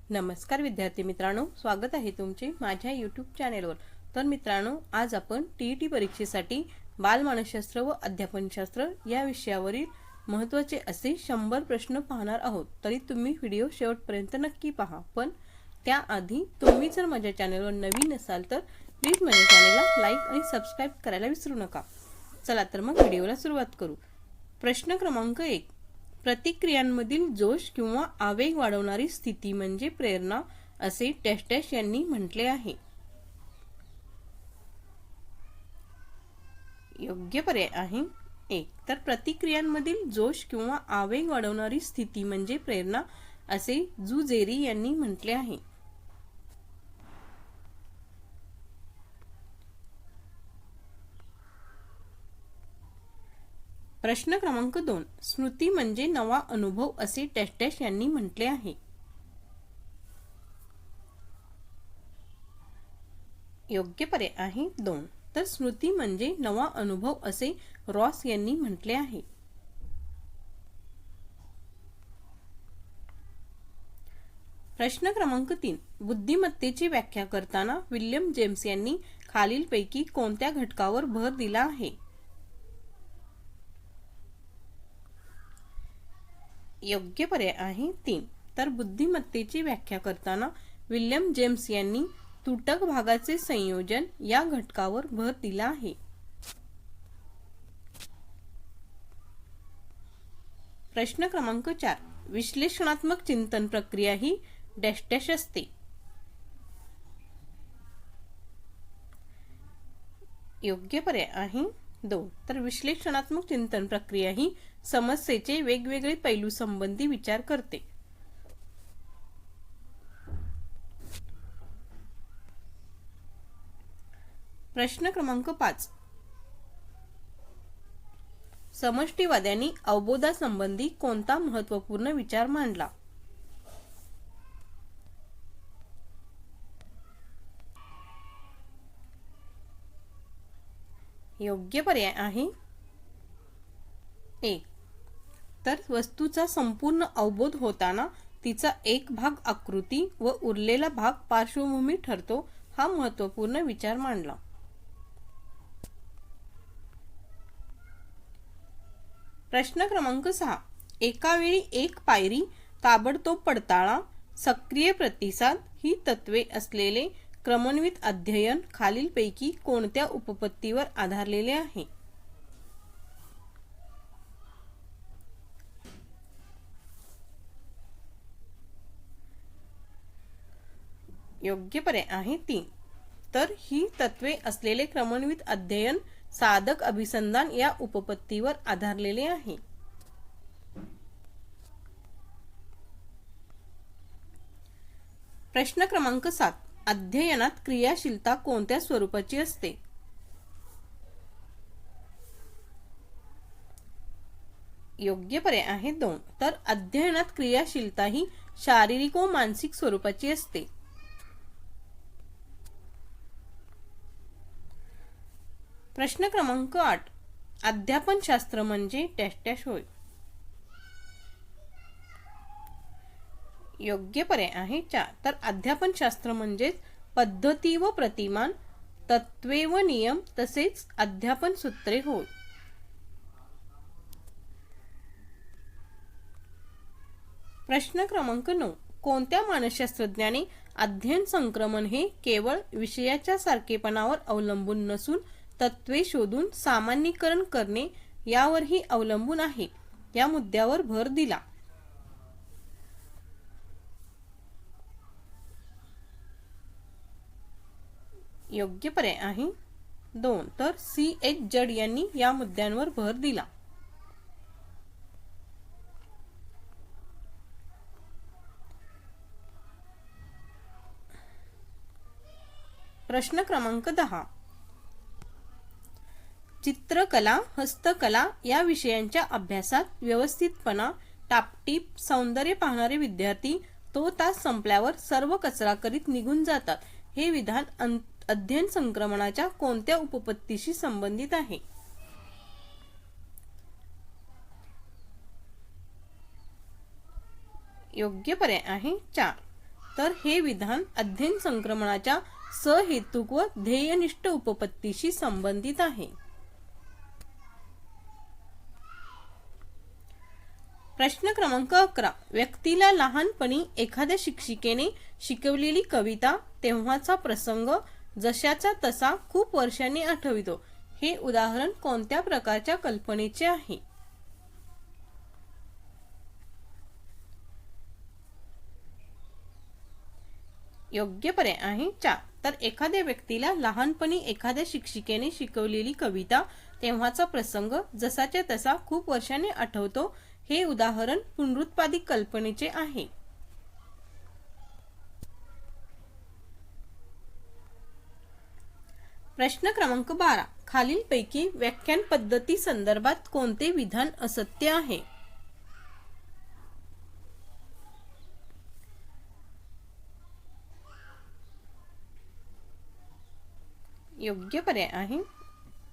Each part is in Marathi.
नमस्कार विद्यार्थी मित्रांनो, स्वागत आहे तुमचे माझ्या YouTube चॅनेलवर। तर मित्रांनो, आज आपण TET परीक्षेसाठी बालमानसशास्त्र व अध्यापनशास्त्र या विषयावरील महत्त्वाचे असे 100 प्रश्न पाहणार आहोत। तरी तुम्ही व्हिडिओ शेवटपर्यंत नक्की पहा। पण त्याआधी तुम्ही जर माझ्या चॅनेलवर नवीन असाल तर प्लीज माझ्या चॅनेलला लाईक आणि सबस्क्राइब करायला विसरू नका। चला तर मग व्हिडिओला सुरुवात करू। प्रश्न क्रमांक 1, प्रतिक्रियांमधील जोश किंवा आवेग वाढवणारी स्थिती म्हणजे प्रेरणा असे डॅश डॅश यांनी म्हटले आहे। योग्य पर्याय आहे 1, तर प्रतिक्रियांमधील जोश किंवा आवेग वाढवणारी स्थिती म्हणजे प्रेरणा असे जुजेरी यांनी म्हटले आहे। प्रश्न क्रमांक 2, स्मृती म्हणजे नवा अनुभव असे डॅश डॅश यांनी म्हटले आहे। योग्य पर्याय आहे 2, तर स्मृती म्हणजे नवा अनुभव असे रॉस यांनी म्हटले आहे। प्रश्न क्रमांक 3, बुद्धिमत्तेची व्याख्या करताना विल्यम जेम्स यांनी खालीलपैकी कोणत्या घटकावर भर दिला आहे? योग्य पर्याय आहे 3, तर बुद्धिमत्तेची व्याख्या करताना विल्यम जेम्स यांनी तुटक भागाचे संयोजन या घटकावर भर दिला आहे। प्रश्न क्रमांक 4, विश्लेषणात्मक चिंतन प्रक्रिया ही डॅश डॅश असते। योग्य पर्याय आहे 2, तर विश्लेषणात्मक चिंतन प्रक्रिया ही समस्येचे वेगवेगळे पैलू संबंधी विचार करते। प्रश्न क्रमांक 5, समष्टीवाद्यांनी अवबोधासंबंधी कोणता महत्त्वपूर्ण विचार मांडला? योग्य पर्याय आहे 1, तर वस्तूचा संपूर्ण अवबोध होताना तिचा एक भाग आकृती व उरलेला भाग पार्श्वभूमी ठरतो हा महत्त्वपूर्ण विचार मांडला। प्रश्न क्रमांक 6, एका वेळी एक पायरी, ताबडतोब पडताळा, सक्रिय प्रतिसाद ही तत्वे असलेले क्रमन्वित अध्ययन खालीलपैकी कोणत्या उपपत्तीवर आधारलेले आहे? योग्य पर्याय आहे 3, तर ही तत्वे असलेले क्रमन्वित अध्ययन साधक अभिसंधान या उपपत्तीवर आधारलेले आहे। प्रश्न क्रमांक 7, अध्ययनात क्रियाशीलता कोणत्या स्वरूपाची असते? योग्य पर्याय आहे 2, तर अध्ययनात क्रियाशीलता ही शारीरिक व मानसिक स्वरूपाची असते। प्रश्न क्रमांक 8, अध्यापनशास्त्र म्हणजे डॅश डॅश होय। योग्य पर्याय आहे 4, तर अध्यापनशास्त्र म्हणजे पद्धती व प्रतिमान, तत्वे व नियम तसेच अध्यापन सूत्रे होय। प्रश्न क्रमांक 9, कोणत्या मानसशास्त्रज्ञाने अध्ययन संक्रमण हे केवळ विषयाच्या सारखेपणावर अवलंबून नसून तत्वे शोधून सामान्यीकरण करणे यावरही अवलंबून आहे या मुद्द्यावर भर दिला? योग्य पर्याय आहे 2, तर C.H. जड यांनी या मुद्द्यांवर भर दिला। प्रश्न क्रमांक 10, चित्रकला, हस्तकला या विषयांच्या अभ्यासात व्यवस्थितपणा, टापटीप, सौंदर्य पाहणारे विद्यार्थी तो तास संपल्यावर सर्व कचरा करीत निघून जातात हे विधान अध्ययन संक्रमणाच्या कोणत्या उपपत्तीशी संबंधित आहे? योग्य पर्याय आहे 4, तर हे विधान अध्ययन संक्रमणाच्या सहेतुक व ध्येयनिष्ठ उपपत्तीशी संबंधित आहे. प्रश्न क्रमांक 11. व्यक्तीला लहानपणी एखाद्या शिक्षिकेने शिकवलेली कविता तेव्हाचा प्रसंग जशाचा तसा खूप वर्षांनी आठवितो. हे उदाहरण कोणत्या प्रकारच्या कल्पनेचे आहे? योग्य पर्याय आहे 4. तर एखाद्या व्यक्तीला लहानपणी एखाद्या शिक्षिकेने शिकवलेली कविता तेव्हाचा प्रसंग जसाच्या तसा खूप वर्षांनी आठवतो. हे उदाहरण पुनरुत्पादित कल्पनेचे आहे. प्रश्न क्रमांक 12. खालीलपैकी व्याख्यान पद्धती संदर्भात कोणते विधान असत्य आहे? योग्य पर्याय आहे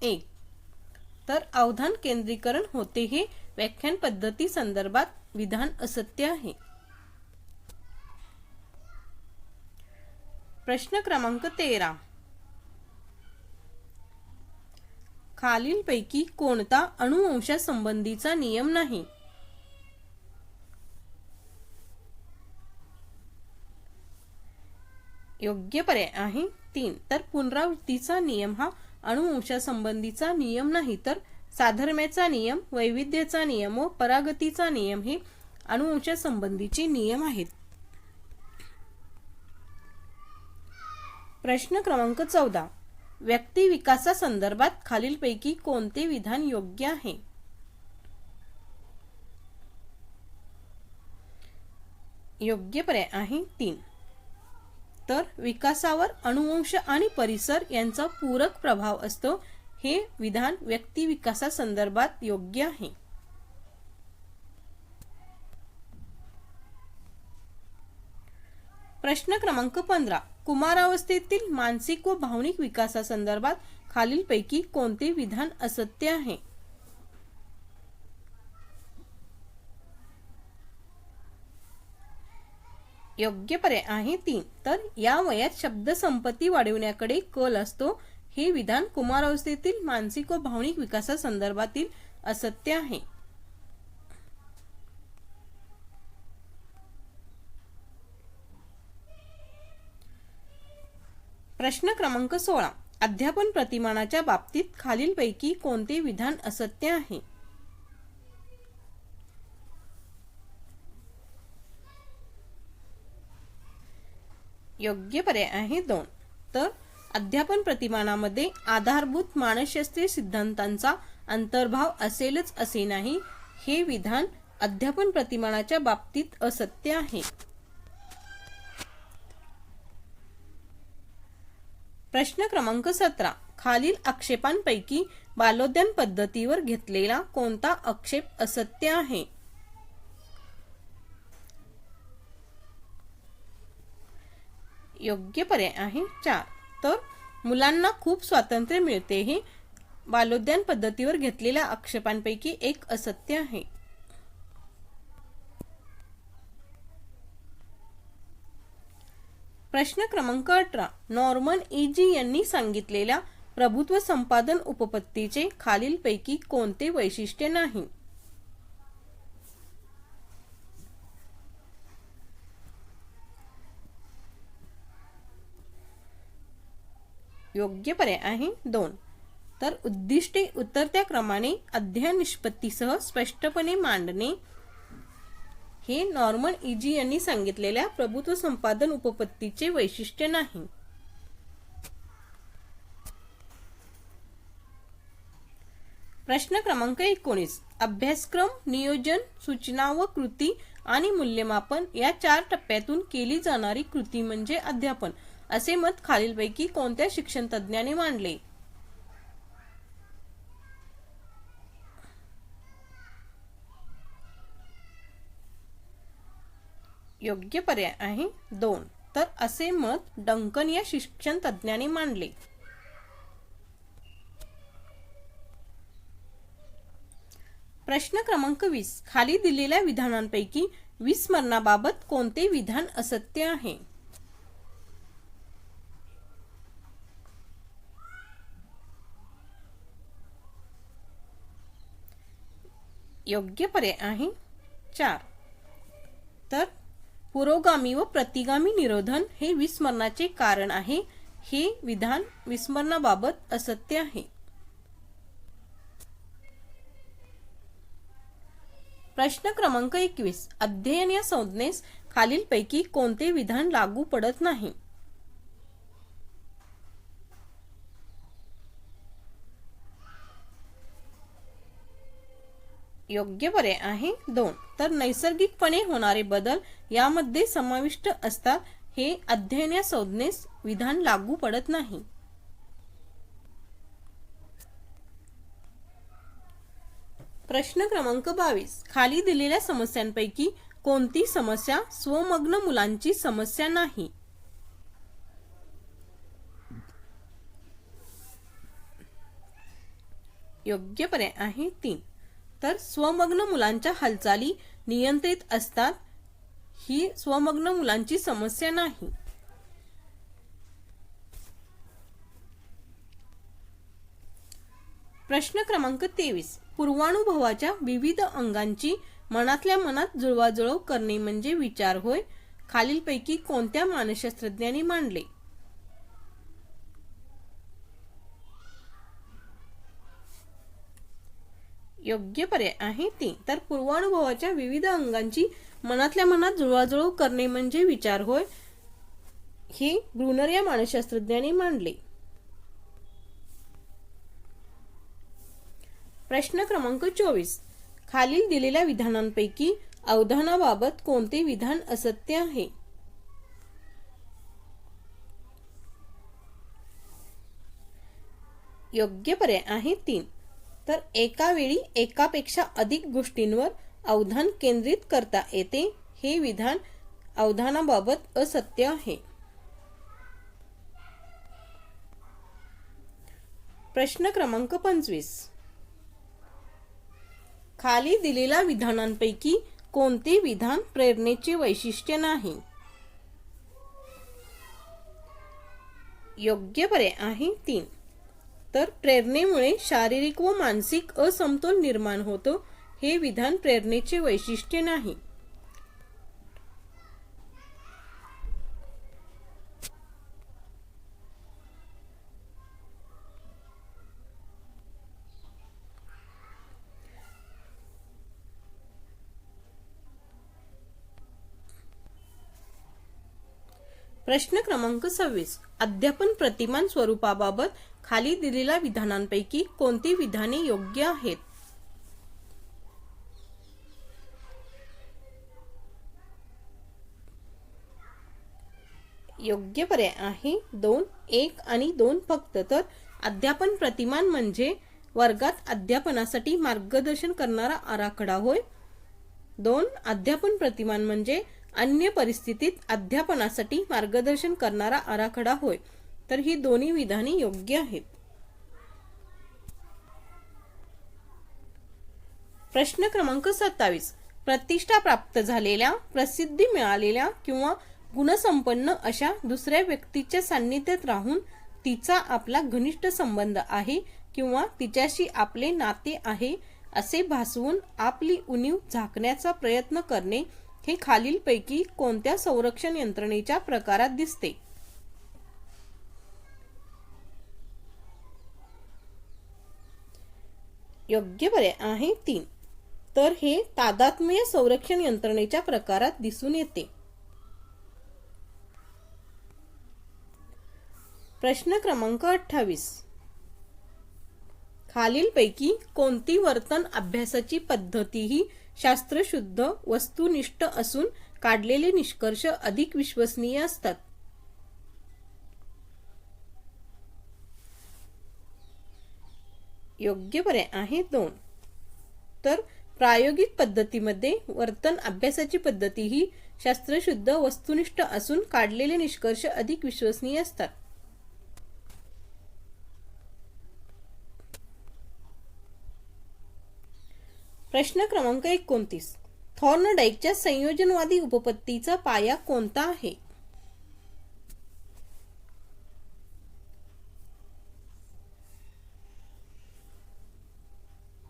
1. तर अवधान केंद्रीकरण होते हे व्याख्यान पद्धती संदर्भात विधान असत्य आहे. प्रश्न क्रमांक 13. खालीलपैकी कोणता अनुवंशासंबंधीचा नियम नाही? योग्य पर्याय आहे 3. तर पुनरावृत्तीचा नियम हा अनुवंशासंबंधीचा नियम नाही, तर साधर्म्याचा नियम, वैविध्याचा नियम व परागतीचा नियम हे अनुवंशासंबंधीचे नियम आहेत. प्रश्न क्रमांक 14. व्यक्ती विकासासंदर्भात खालीलपैकी कोणते विधान योग्य आहे? योग्य पर्याय आहे 3. तर विकासावर अनुवंश आणि परिसर यांचा पूरक प्रभाव असतो. हे विधान व्यक्ती विकासासंदर्भात योग्य आहे. प्रश्न क्रमांक 15. कुमारावस्थेतील मानसिक व भावनिक विकासासंदर्भात खालीलपैकी कोणते विधान असत्य आहे? योग्य पर्याय आहे 3. तर या वयात शब्दसंपत्ती वाढविण्याकडे कल असतो. हे विधान कुमारावस्थेतील मानसिक व भावनिक विकासासंदर्भातील असत्य आहे. प्रश्न क्रमांक 16. अध्यापन प्रतिमानाच्या बाबतीत खालीलपैकी कोणते विधान असत्य आहे? योग्य पर्याय आहे 2. तर अध्यापन प्रतिमानामध्ये आधारभूत मानसशास्त्रीय सिद्धांतांचा अंतर्भाव असेलच असे नाही. हे विधान अध्यापन प्रतिमानाच्या बाबतीत असत्य आहे. प्रश्न क्रमांक 17. खालील आक्षेपांपैकी बालोद्यान पद्धतीवर घेतलेला कोणता आक्षेप असत्य आहे? योग्य पर्याय आहे 4. तर मुलांना खूप स्वातंत्र्य मिळते हे बालोद्यान पद्धतीवर घेतलेल्या आक्षेपांपैकी एक असत्य आहे. प्रश्न क्रमांक 18. Norman E.G. यांनी सांगितलेल्या प्रभुत्व संपादन उपपत्तीचे खालीलपैकी कोणते वैशिष्ट्य नाही? योग्य पर्याय आहे 2. तर उद्दिष्टे उतरत्या क्रमाने अध्ययन निष्पत्तीसह स्पष्टपणे मांडणे हे नॉर्मन E.G. यांनी सांगितलेल्या प्रभुत्व संपादन उपपत्तीचे वैशिष्ट्य नाही. प्रश्न क्रमांक 19. अभ्यासक्रम, नियोजन, सूचना व कृती आणि मूल्यमापन या 4 टप्प्यातून केली जाणारी कृती म्हणजे अध्यापन, असे मत खालीलपैकी कोणत्या शिक्षण तज्ञाने मांडले? योग्य पर्याय आहे 2. तर असे मत डंकन या शिक्षण तज्ञाने मांडले. प्रश्न क्रमांक 20. खाली दिलेल्या विधानांपैकी विस्मरणाबाबत कोणते विधान असत्य आहे? योग्य पर्याय आहे 4. तर पुरोगामी व प्रतिगामी निरोधन हे विस्मरणाचे कारण आहे, हे विधान विस्मरणाबाबत असत्य आहे. प्रश्न क्रमांक 21. अध्ययन या संज्ञेस खालीलपैकी कोणते विधान लागू पडत नाही? योग्य पर्याय आहे 2. तर नैसर्गिकपणे होणारे बदल यामध्ये समाविष्ट असतात, हे अध्ययन या संज्ञेस विधान लागू पडत नाही. प्रश्न क्रमांक 22. खाली दिलेल्या समस्यांपैकी कोणती समस्या स्वमग्न मुलांची समस्या नाही? योग्य पर्याय आहे 3. तर स्वमग्न मुलांच्या हालचाली नियंत्रित असतात, ही स्वमग्न मुलांची समस्या नाही. प्रश्न क्रमांक 23. पूर्वानुभवाच्या विविध अंगांची मनातल्या मनात जुळवाजुळव करणे म्हणजे विचार होय, खालीलपैकी कोणत्या मानसशास्त्रज्ञांनी मांडले? योग्य पर्याय आहे 3. तर पूर्वानुभवाच्या विविध अंगांची मनातल्या मनात जुळवाजुळव करणे म्हणजे विचार होय, हे ब्रुनर या मानसशास्त्रज्ञांनी मांडले. प्रश्न क्रमांक 24. खालील दिलेल्या विधानांपैकी अवधानाबाबत कोणते विधान असत्य आहे? योग्य पर्याय आहे 3. तर एका वेळी एकापेक्षा अधिक गोष्टींवर अवधान केंद्रित करता येते, हे विधान अवधानाबाबत असत्य आहे. प्रश्न क्रमांक 25. खाली दिलेल्या विधानांपैकी कोणते विधान प्रेरणेचे वैशिष्ट्य नाही? योग्य पर्याय आहे 3. तर प्रेरणेमुळे शारीरिक व मानसिक असमतोल निर्माण होतो, हे विधान प्रेरणेचे वैशिष्ट्य नाही. प्रश्न क्रमांक 26. अध्यापन प्रतिमान स्वरूपाबाबत खाली दिलेल्या विधानांपैकी कोणती विधाने योग्य आहेत? योग्य पर्याय आहे 2, 1 आणि 2 फक्त. तर अध्यापन प्रतिमान म्हणजे वर्गात अध्यापनासाठी मार्गदर्शन करणारा आराखडा होय. 2. अध्यापन प्रतिमान म्हणजे अन्य परिस्थितीत अध्यापनासाठी मार्गदर्शन करणारा आराखडा होय. तर ही दोन्ही विधाने योग्य आहेत. प्रश्न क्रमांक 27. प्रतिष्ठा प्राप्त झालेल्या, प्रसिद्धी मिळालेल्या किंवा गुणसंपन्न अशा दुसऱ्या व्यक्तीच्या सान्निध्यात राहून तिचा आपला घनिष्ठ संबंध आहे किंवा तिच्याशी आपले नाते आहे असे भासवून आपली उणीव झाकण्याचा प्रयत्न करणे, हे खालीलपैकी कोणत्या संरक्षण यंत्रणेच्या प्रकारात दिसते? योग्य पर्याय आहे 3. तर हे तादात्म्य संरक्षण यंत्रणेच्या प्रकारात दिसून येते. प्रश्न क्रमांक 28. खालीलपैकी कोणती वर्तन अभ्यासाची पद्धतीही शास्त्रशुद्ध वस्तुनिष्ठ असून काढलेले निष्कर्ष अधिक विश्वसनीय असतात? योग्य पर्याय आहे 2. तर प्रायोगिक पद्धतीमध्ये वर्तन अभ्यासाची पद्धती ही शास्त्रशुद्ध वस्तुनिष्ठ असून काढलेले निष्कर्ष अधिक विश्वसनीय असतात. प्रश्न क्रमांक 29. थॉर्नडाईकच्या संयोजनवादी उपपत्तीचा पाया कोणता आहे?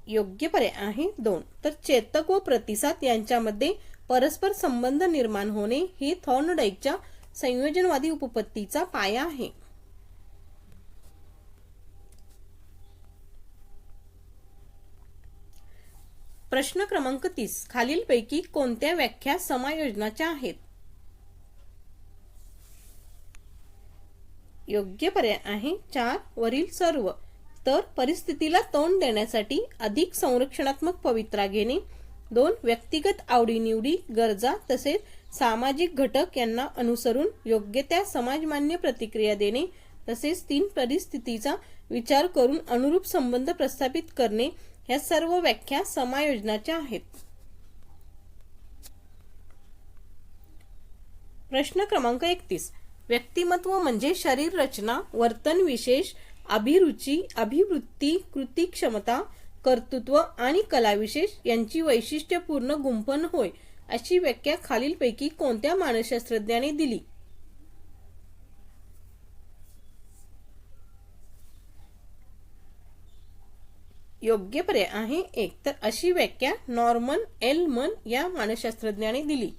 योग्य पर्याय आहे 2. तर चेतक व प्रतिसाद यांच्यामध्ये परस्पर संबंध निर्माण होणे ही थॉर्नडाईकच्या संयोजनवादी उपपत्तीचा पाया आहे. प्रश्न क्रमांक 30. खालीलपैकी कोणत्या व्याख्या समायोजनाच्या आहेत? योग्य पर्याय आहे 4 वरील सर्व. तर परिस्थितीला तोंड देण्यासाठी अधिक संरक्षणात्मक पवित्रा घेणे, 2 व्यक्तिगत आवडीनिवडी, गरजा तसेच सामाजिक घटक यांना अनुसरून योग्य त्या समाजमान्य प्रतिक्रिया देणे, तसेच 3 परिस्थितीचा विचार करून अनुरूप संबंध प्रस्थापित करणे ह्या सर्व व्याख्या समायोजनाच्या आहेत. प्रश्न क्रमांक 31. व्यक्तिमत्व म्हणजे शरीर रचना, वर्तन विशेष, अभिरुची, अभिवृत्ती, कृती क्षमता, कर्तृत्व आणि कलाविशेष यांची वैशिष्ट्यपूर्ण गुंफण होय, अशी व्याख्या खालीलपैकी कोणत्या मानसशास्त्रज्ञाने दिली? योग्य पर्याय आहे 1. तर अशी व्याख्या नॉर्मन एलमन या मानसशास्त्रज्ञाने दिली.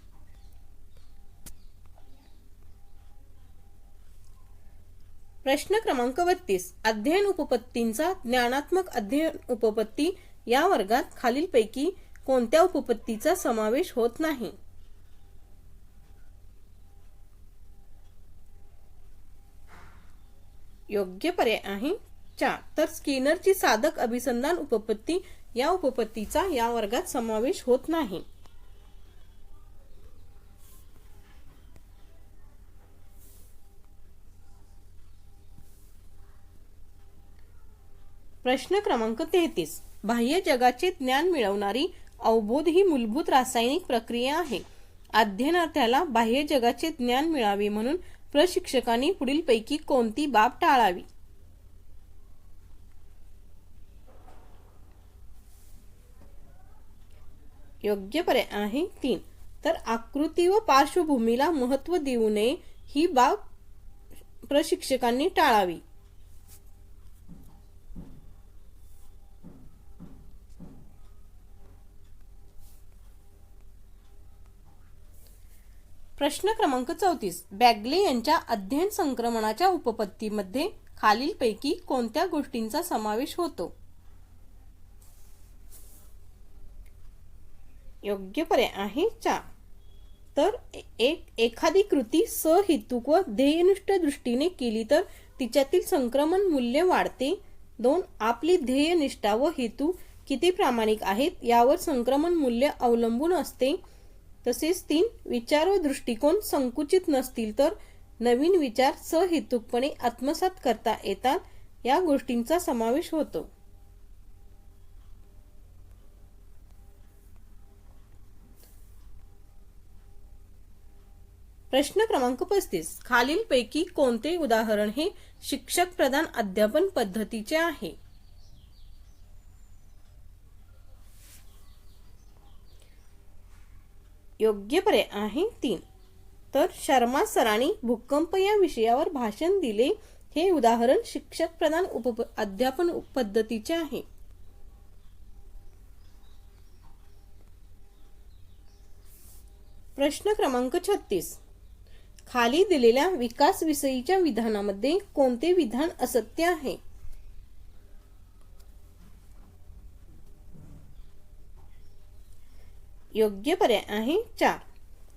प्रश्न क्रमांक 32. अध्ययन उपपत्तींचा ज्ञानात्मक अध्ययन उपपत्ती या वर्गात खालीलपैकी कोणत्या उपपत्तीचा समावेश होत नाही? योग्य पर्याय आहे 4. तर स्किनरची साधक अभिसंधान उपपत्ती या उपपत्तीचा या वर्गात समावेश होत नाही. प्रश्न क्रमांक 33. बाह्य जगाचे ज्ञान मिळवणारी अवबोध ही मूलभूत रासायनिक प्रक्रिया आहे. अध्ययनार्थ्याला बाह्य जगाचे ज्ञान मिळावे म्हणून प्रशिक्षकांनी पुढीलपैकी कोणती बाब टाळावी? योग्य पर्याय आहे 3. तर आकृती व पार्श्वभूमीला महत्त्व देऊ नये ही बाब प्रशिक्षकांनी टाळावी. प्रश्न क्रमांक 34. बॅगले यांच्या अध्ययन संक्रमणाच्या उपपत्तीमध्ये खालीलपैकी कोणत्या गोष्टींचा समावेश होतो? योग्य पर्याय आहे 4. तर एखादी कृती सहेतुक व ध्येयनिष्ठ दृष्टीने केली तर तिच्यातील संक्रमण मूल्य वाढते. 2 आपली ध्येयनिष्ठा व हेतू किती प्रामाणिक आहेत यावर संक्रमण मूल्य अवलंबून असते. तसेच 3 विचार व दृष्टिकोन संकुचित नसतील तर नवीन विचार सहेतुकपणे आत्मसात करता येतात, या गोष्टींचा समावेश होतो. प्रश्न क्रमांक 35. खालीलपैकी कोणते उदाहरण हे शिक्षक प्रधान अध्यापन पद्धतीचे आहे? योग्य पर्याय आहे 3. तर शर्मा सरांनी भूकंप या विषयावर भाषण दिले हे उदाहरण शिक्षक प्रधान अध्यापन पद्धतीचे आहे. प्रश्न क्रमांक 36. खाली दिलेल्या विकास विषयीच्या विधानामध्ये कोणते विधान असत्य आहे? योग्य पर्याय आहे 4.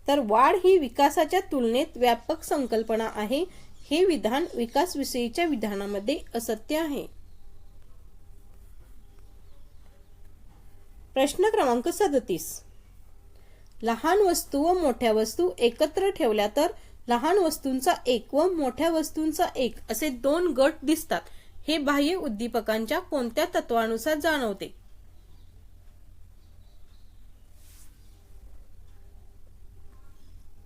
तर वाढ ही विकासाच्या तुलनेत व्यापक संकल्पना आहे हे विधान विकास विषयीच्या विधानामध्ये असत्य आहे. प्रश्न क्रमांक 37. लहान वस्तू व मोठ्या वस्तू एकत्र ठेवल्या तर लहान वस्तूंचा एक व मोठ्या वस्तूंचा एक असे 2 गट दिसतात, हे बाह्य उद्दीपकांच्या कोणत्या तत्वानुसार जाणवते?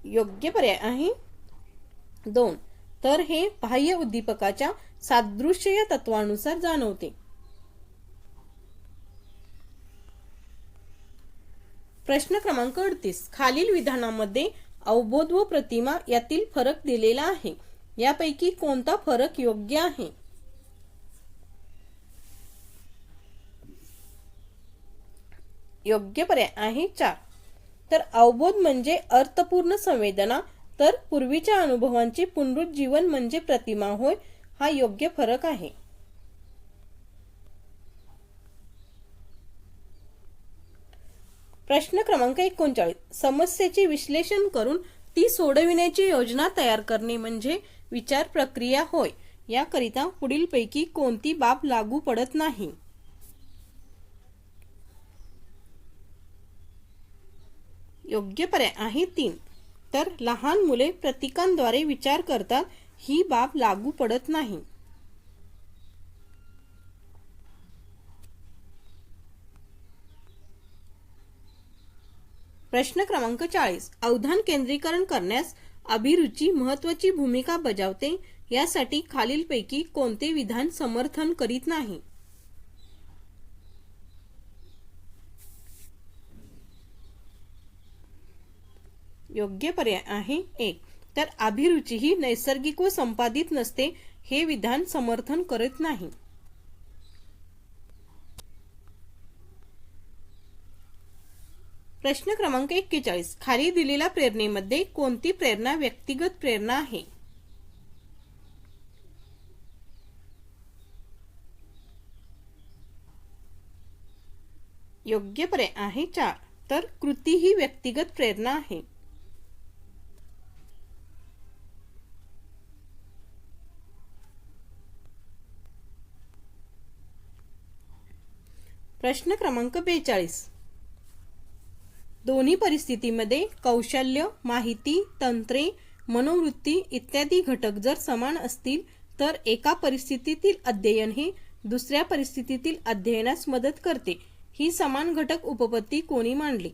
योग्य पर्याय आहे 2. तर हे बाह्य उद्दीपकाच्या सादृश्य या तत्वानुसार जाणवते. प्रश्न क्रमांक 38. खालील विधानामध्ये अवबोध व प्रतिमा यातील फरक दिलेला आहे, यापैकी कोणता फरक योग्य आहे? योग्य पर्याय आहे 4. तर अवबोध म्हणजे अर्थपूर्ण संवेदना, तर पूर्वीच्या अनुभवांचे पुनरुज्जीवन म्हणजे प्रतिमा होय. हा योग्य फरक आहे. प्रश्न क्रमांक 39. समस्येचे विश्लेषण करून ती सोडविण्याची योजना तयार करणे म्हणजे विचार प्रक्रिया होय. याकरिता पुढीलपैकी कोणती बाब लागू पडत नाही? योग्य पर्याय आहे 3. तर लहान मुले प्रतीकांद्वारे विचार करतात, ही बाब लागू पडत नाही. प्रश्न क्रमांक 40. अवधान केंद्रीकरण करण्यास अभिरुची महत्त्वाची भूमिका बजावते. यासाठी खालीलपैकी कोणते विधान समर्थन करीत नाही? योग्य पर्याय आहे 1. तर अभिरुची ही नैसर्गिक व संपादित नसते. हे विधान समर्थन करत नाही. प्रश्न क्रमांक 41. खाली दिलेल्या प्रेरणेमध्ये कोणती प्रेरणा व्यक्तिगत प्रेरणा आहे? योग्य पर्याय आहे 4. तर कृती ही व्यक्तिगत प्रेरणा आहे. प्रश्न क्रमांक 42. दोन्ही परिस्थितीमध्ये कौशल्य, माहिती, तंत्रे, मनोवृत्ती इत्यादी घटक जर समान असतील तर एका परिस्थितीतील अध्ययन हे दुसऱ्या परिस्थितीतील अध्ययनास मदत करते. ही समान घटक उपपत्ती कोणी मांडली?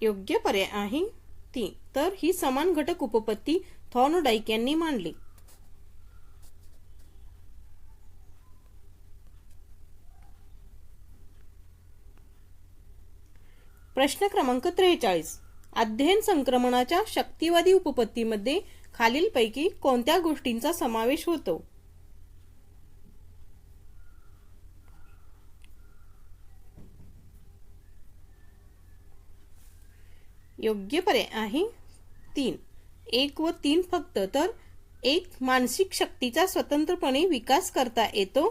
योग्य पर्याय आहे 3. तर ही समान घटक उपपत्ती थॉर्नडाईक यांनी मांडली. प्रश्न क्रमांक 43. अध्ययन संक्रमणाच्या शक्तिवादी उपपत्तीमध्ये खालीलपैकी कोणत्या गोष्टींचा समावेश होतो? योग्य पर्याय आहे 3. 1 व 3 फक्त. तर 1 मानसिक शक्तीचा स्वतंत्रपणे विकास करता येतो.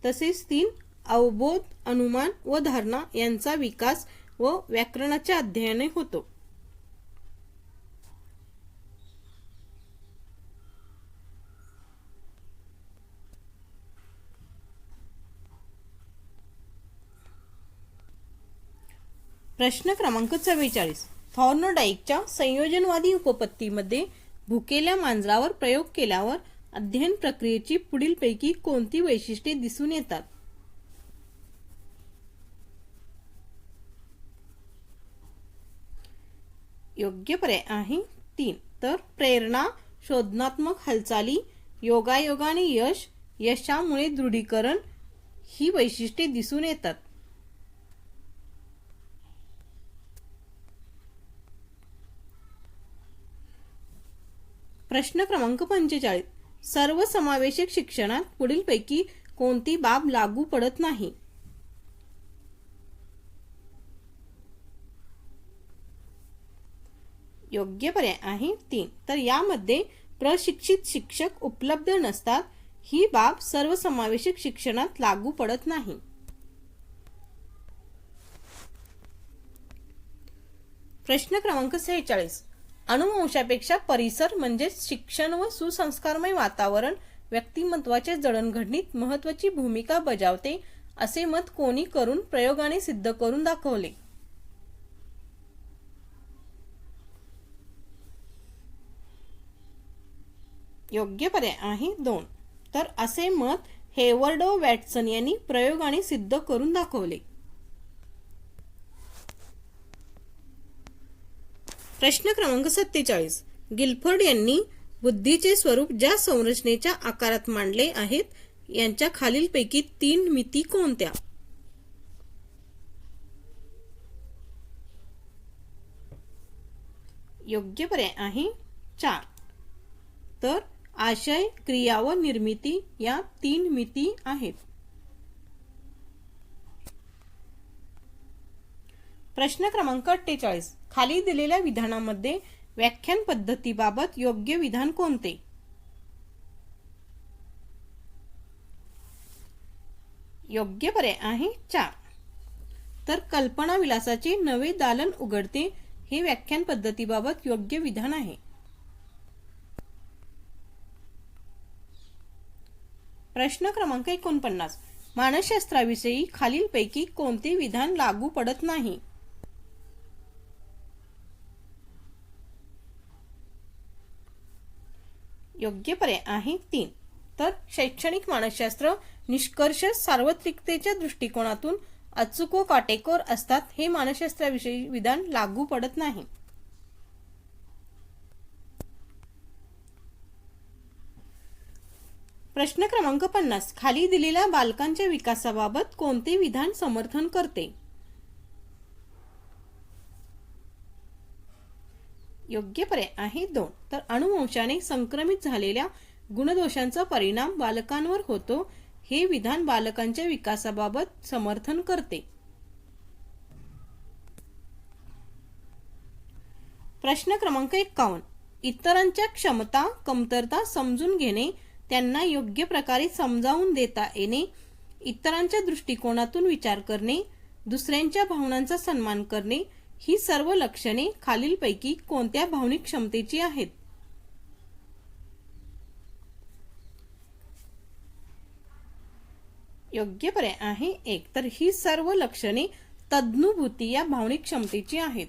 तसेच 3 अवबोध, अनुमान व धारणा यांचा विकास व व्याकरणाचे अध्ययन होतो. प्रश्न क्रमांक 44. थॉर्नडाईकच्या संयोजनवादी उपपत्तीमध्ये भुकेल्या मांजरावर प्रयोग केल्यावर अध्ययन प्रक्रियेची पुढीलपैकी कोणती वैशिष्ट्ये दिसून येतात? योग्य पर्याय आहे 3. तर प्रेरणा, शोधनात्मक हालचाली, योगायोगाने यश, यशामुळे दृढीकरण ही वैशिष्ट्ये दिसून येतात. प्रश्न क्रमांक 45. सर्वसमावेशक शिक्षणात पुढीलपैकी कोणती बाब लागू पडत नाही? योग्य पर्याय आहे 3. तर यामध्ये प्रशिक्षित शिक्षक उपलब्ध नसतात. ही बाब सर्वसमावेशक शिक्षणात लागू पडत नाही. प्रश्न क्रमांक 46. अनुवंशापेक्षा परिसर म्हणजे शिक्षण व सुसंस्कारमय वातावरण व्यक्तिमत्वाचे जडणघडणीत महत्त्वाची भूमिका बजावते असे मत कोणी करून प्रयोगाने सिद्ध करून दाखवले? योग्य पर्याय आहे 2. तर असे मत हेवर्ड वॅटसन यांनी प्रयोगाने सिद्ध करून दाखवले. प्रश्न क्रमांक 47. गिलफर्ड यांनी बुद्धीचे स्वरूप ज्या संरचनेच्या आकारात मांडले आहेत यांच्या खालीलपैकी 3 मिती कोणत्या? योग्य पर्याय आहे 4. तर आशय, क्रिया व निर्मिती या 3 मिती आहेत. प्रश्न क्रमांक 48. खाली दिलेल्या विधानामध्ये व्याख्यान पद्धतीबाबत योग्य विधान कोणते? योग्य पर्याय आहे 4. तर कल्पना विलासाचे नवे दालन उघडते हे व्याख्यान पद्धतीबाबत योग्य विधान आहे. प्रश्न क्रमांक 49. मानसशास्त्राविषयी खालीलपैकी कोणते विधान लागू पडत नाही? योग्य पर्याय आहे 3. तर शैक्षणिक मानसशास्त्र निष्कर्ष सार्वत्रिकतेच्या दृष्टिकोनातून अचूक व काटेकोर असतात हे मानसशास्त्राविषयी विधान लागू पडत नाही. प्रश्न क्रमांक 50. खाली दिलेल्या बालकांच्या विकासाबाबत कोणते विधान समर्थन करते? योग्य पर्याय आहे 2. तर अनुवंशाने संक्रमित झालेल्या गुणदोषांचा परिणाम बालकांवर होतो हे विधान बालकांच्या विकासाबाबत समर्थन करते. प्रश्न क्रमांक 51. इतरांच्या क्षमता, कमतरता समजून घेणे, त्यांना योग्य प्रकारे समजावून देता येणे, इतरांच्या दृष्टिकोनातून विचार करणे, दुसऱ्यांच्या भावनांचा सन्मान करणे ही सर्व लक्षणे खालीलपैकी कोणत्या भावनिक क्षमतेची आहेत? योग्य पर्याय आहे 1. तर ही सर्व लक्षणे तद्नुभूती या भावनिक क्षमतेची आहेत.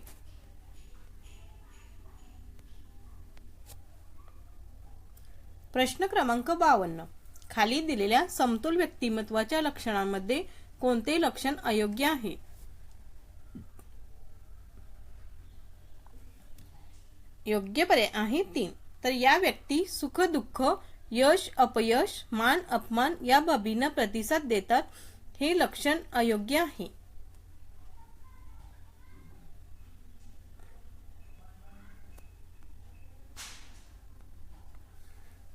प्रश्न क्रमांक 52. खाली दिलेल्या समतोल व्यक्तिमत्वाच्या लक्षणांमध्ये कोणते लक्षण अयोग्य आहे? योग्य पर्याय आहे 3. तर या व्यक्ती सुख दुःख, यश अपयश, मान अपमान या बाबींना प्रतिसाद देतात हे लक्षण अयोग्य आहे.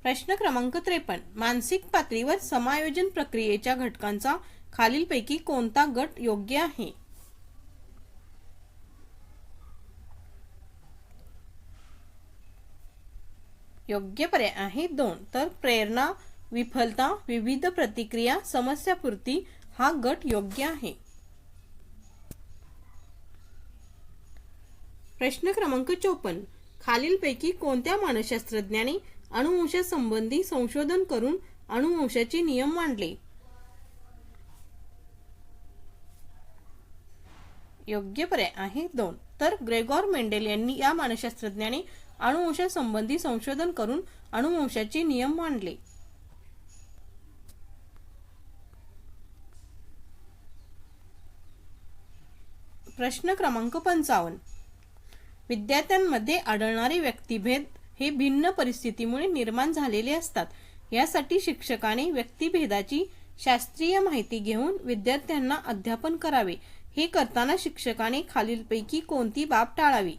प्रश्न क्रमांक 53. मानसिक पातळीवर समायोजन प्रक्रियेच्या घटकांचा खालीलपैकी कोणता गट योग्य आहे? योग्य पर्याय आहे 2. तर प्रेरणा, विफलता, विविध प्रतिक्रिया, समस्यापूर्ती हा गट योग्य आहे. प्रश्न क्रमांक 54. खालीलपैकी कोणत्या मानसशास्त्रज्ञाने अनुवंशासंबंधी संशोधन करून अनुवंशाचे नियम मांडले? योग्य पर्याय आहे 2. तर ग्रेगोर मेंडेल यांनी या मानसशास्त्रज्ञाने अनुवंशासंबंधी संशोधन करून अनुवंशाचे नियम मांडले. प्रश्न क्रमांक 55. विद्यार्थ्यांमध्ये आढळणारे व्यक्तिभेद हे भिन्न परिस्थितीमुळे निर्माण झालेले असतात. यासाठी शिक्षकाने व्यक्तिभेदाची शास्त्रीय माहिती घेऊन विद्यार्थ्यांना अध्यापन करावे. हे करताना शिक्षकाने खालीलपैकी कोणती बाब टाळावी?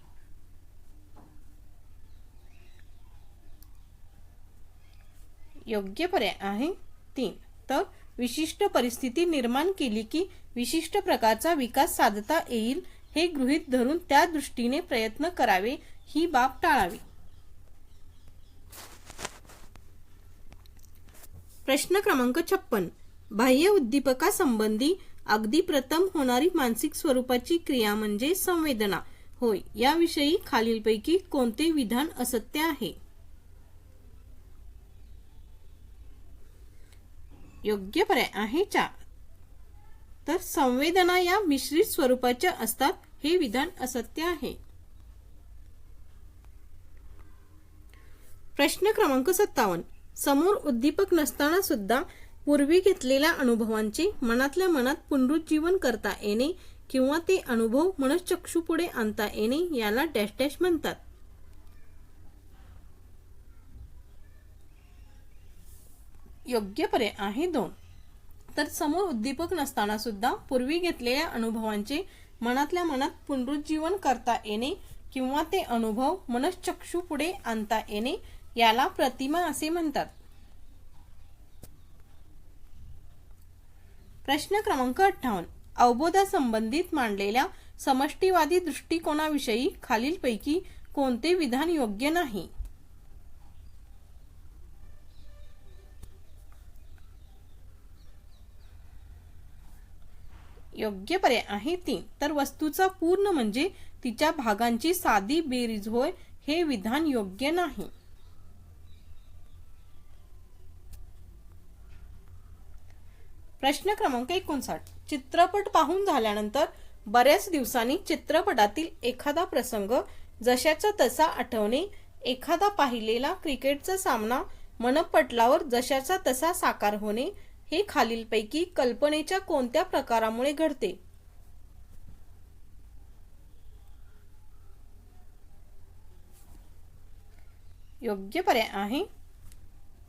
योग्य पर्याय आहे 3. तर विशिष्ट परिस्थिती निर्माण केली की विशिष्ट प्रकारचा विकास साधता येईल हे गृहीत धरून त्या दृष्टीने प्रयत्न करावे ही बाब टाळावी. प्रश्न क्रमांक 56. बाह्य उद्दीपकासंबंधी अगदी प्रथम होणारी मानसिक स्वरूपाची क्रिया म्हणजे संवेदना होय. याविषयी खालीलपैकी कोणते विधान असत्य आहे? योग्य पर्याय आहे 4. तर संवेदना या मिश्रित स्वरूपाच्या असतात हे विधान असत्य आहे. प्रश्न क्रमांक 57. समोर उद्दीपक नसताना सुद्धा पूर्वी घेतलेल्या अनुभवांचे मनातल्या मनात पुनरुज्जीवन करता येणे किंवा ते अनुभव मनश्चक्षुपुढे आणता येणे याला डॅश डॅश म्हणतात. योग्य पर्याय आहे 2. तर समोर उद्दीपक नसताना सुद्धा पूर्वी घेतलेल्या अनुभवांचे मनातल्या मनात पुनरुज्जीवन करता येणे किंवा ते अनुभव मनश्चक्षुपुढे आणता येणे याला प्रतिमा असे म्हणतात. प्रश्न क्रमांक 58. अवबोधासंबंधित मांडलेल्या समष्टीवादी दृष्टिकोनाविषयी खालीलपैकी कोणते विधान योग्य नाही? योग्य पर्याय आहे 3. तर वस्तूचा पूर्ण म्हणजे तिच्या भागांची साधी बेरीज होय, हे विधान योग्य नाही. प्रश्न क्रमांक 59. चित्रपट पाहून झाल्यानंतर बऱ्याच दिवसांनी चित्रपटातील एखादा प्रसंग जशाचा तसा आठवणे, एखादा पाहिलेला क्रिकेटचा सामना मनपटलावर जशाचा तसा साकार होणे, हे खालीलपैकी कल्पनेच्या कोणत्या प्रकारामुळे घडते? योग्य पर्याय आहे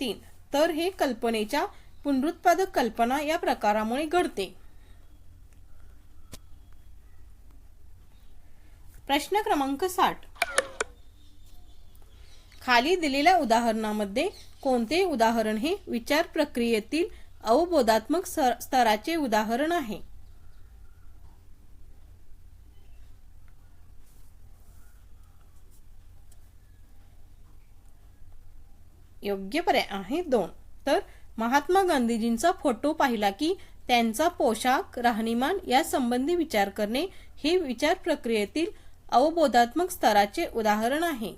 3. तर हे कल्पनेच्या पुनरुत्पादक कल्पना या प्रकारामुळे घडते. प्रश्न क्रमांक 60. खाली दिलेल्या उदाहरणामध्ये कोणते उदाहरण हे विचार प्रक्रियेतील अवबोधात्मक स्तराचे उदाहरण आहे? योग्य पर्याय आहे 2. तर महात्मा गांधीजींचा फोटो पाहिला की त्यांचा पोशाख, राहणीमान या संबंधी विचार करणे हे विचार प्रक्रियेतील अवबोधात्मक स्तराचे उदाहरण आहे.